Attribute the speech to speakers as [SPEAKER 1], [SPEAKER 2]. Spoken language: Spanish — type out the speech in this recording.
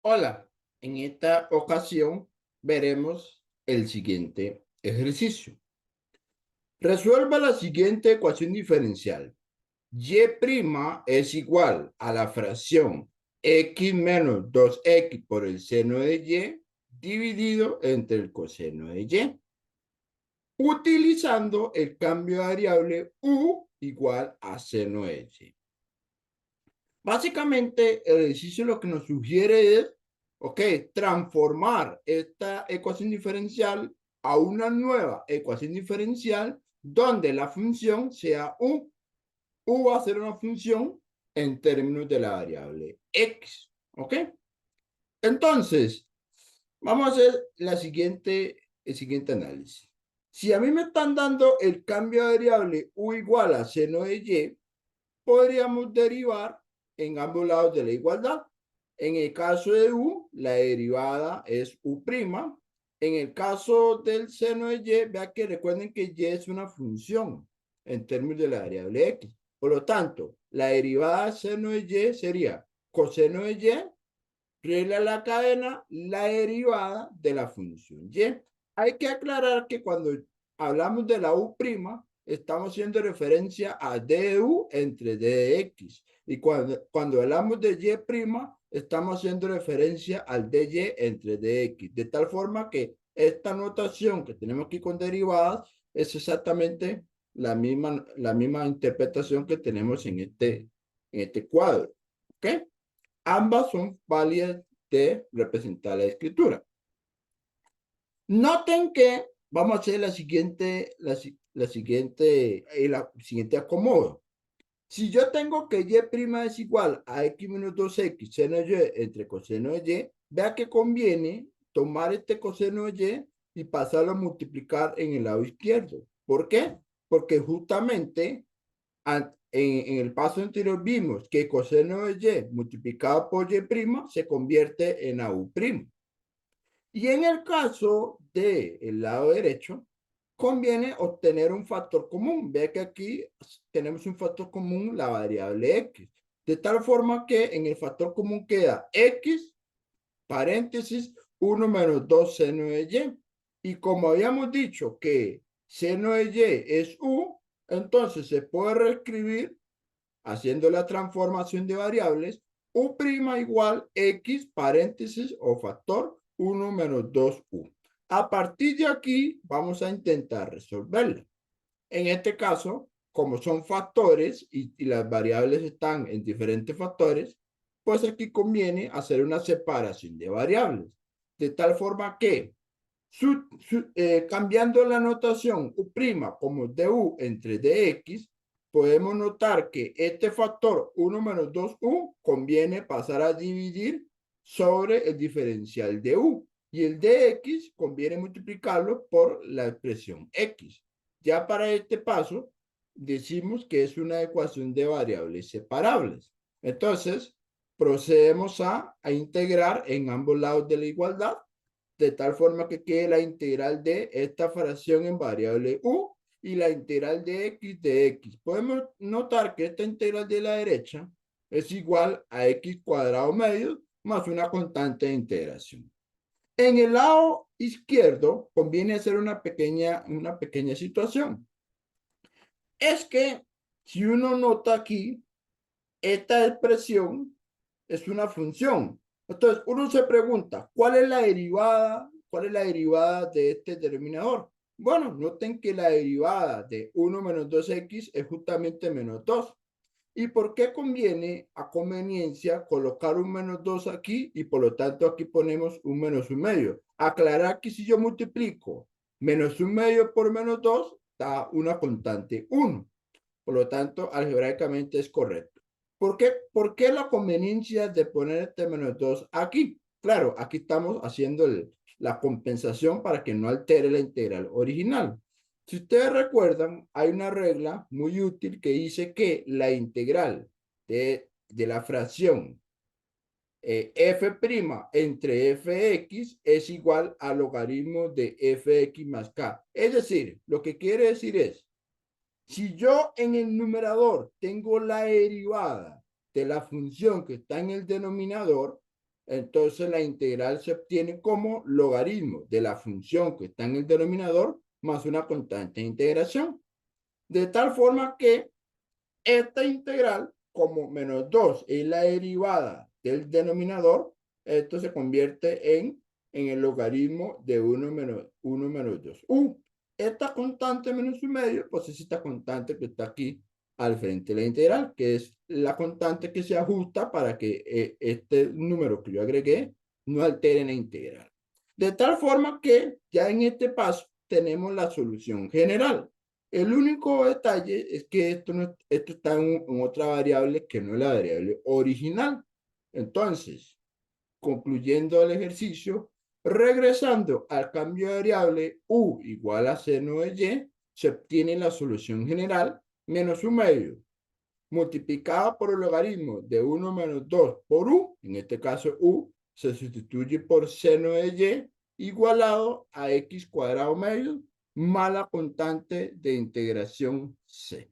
[SPEAKER 1] Hola, en esta ocasión veremos el siguiente ejercicio. Resuelva la siguiente ecuación diferencial. Y' es igual a la fracción x menos 2x por el seno de y dividido entre el coseno de y, utilizando el cambio de variable u igual a seno de y. Básicamente, el ejercicio lo que nos sugiere es, ok, transformar esta ecuación diferencial a una nueva ecuación diferencial donde la función sea u. U va a ser una función en términos de la variable x, ¿ok? Entonces, vamos a hacer el siguiente análisis. Si a mí me están dando el cambio de variable u igual a seno de y, podríamos derivar en ambos lados de la igualdad. En el caso de u, la derivada es u'. En el caso del seno de y, vea que recuerden que y es una función en términos de la variable x. Por lo tanto, la derivada del seno de y sería coseno de y, regla de la cadena, la derivada de la función y. Hay que aclarar que cuando hablamos de la u', estamos haciendo referencia a d de u entre d de x. Y cuando hablamos de y', estamos haciendo referencia al dy entre dx. De tal forma que esta notación que tenemos aquí con derivadas es exactamente la misma interpretación que tenemos en este cuadro. ¿Ok? Ambas son válidas de representar la escritura. Noten que vamos a hacer la siguiente acomodo. Si yo tengo que y' es igual a x menos 2x seno de y entre coseno de y, vea que conviene tomar este coseno de y pasarlo a multiplicar en el lado izquierdo. ¿Por qué? Porque justamente en el paso anterior vimos que coseno de y multiplicado por y' se convierte en a u'. Y en el caso del lado derecho, conviene obtener un factor común. Ve que aquí tenemos un factor común, la variable x. De tal forma que en el factor común queda x, paréntesis, 1 menos 2 seno de y. Y como habíamos dicho que seno de y es u, entonces se puede reescribir haciendo la transformación de variables u' igual x, paréntesis o factor 1 menos 2u. A partir de aquí vamos a intentar resolverla. En este caso, como son factores y las variables están en diferentes factores, pues aquí conviene hacer una separación de variables. De tal forma que cambiando la notación u' como du entre dx, podemos notar que este factor 1 menos 2u conviene pasar a dividir sobre el diferencial de u. Y el dx conviene multiplicarlo por la expresión x. Ya para este paso, decimos que es una ecuación de variables separables. Entonces, procedemos a integrar en ambos lados de la igualdad, de tal forma que quede la integral de esta fracción en variable u y la integral de x. Podemos notar que esta integral de la derecha es igual a x cuadrado medio más una constante de integración. En el lado izquierdo conviene hacer una pequeña situación. Es que si uno nota aquí, esta expresión es una función. Entonces, uno se pregunta, ¿cuál es la derivada? ¿Cuál es la derivada de este denominador? Bueno, noten que la derivada de 1 menos 2x es justamente menos 2. ¿Y por qué conviene a conveniencia colocar un menos 2 aquí y por lo tanto aquí ponemos un menos un medio? Aclarar que si yo multiplico menos un medio por menos 2, da una constante 1. Por lo tanto, algebraicamente es correcto. ¿Por qué la conveniencia de poner este menos 2 aquí? Claro, aquí estamos haciendo la compensación para que no altere la integral original. Si ustedes recuerdan, hay una regla muy útil que dice que la integral de la fracción f' entre fx es igual al logaritmo de fx más k. Es decir, lo que quiere decir es, si yo en el numerador tengo la derivada de la función que está en el denominador, Entonces la integral se obtiene como logaritmo de la función que está en el denominador más una constante de integración. De tal forma que esta integral, como menos 2 es la derivada del denominador, esto se convierte en el logaritmo de 1 menos 2. Esta constante menos 1/2, pues es esta constante que está aquí al frente de la integral, que es la constante que se ajusta para que este número que yo agregué no altere la integral. De tal forma que ya en este paso tenemos la solución general. El único detalle es que esto está en otra variable que no es la variable original. Entonces, concluyendo el ejercicio, regresando al cambio de variable u igual a seno de y, se obtiene la solución general menos 1/2 multiplicada por el logaritmo de 1 menos 2 por u, en este caso u, se sustituye por seno de y igualado a x cuadrado medio más la constante de integración c.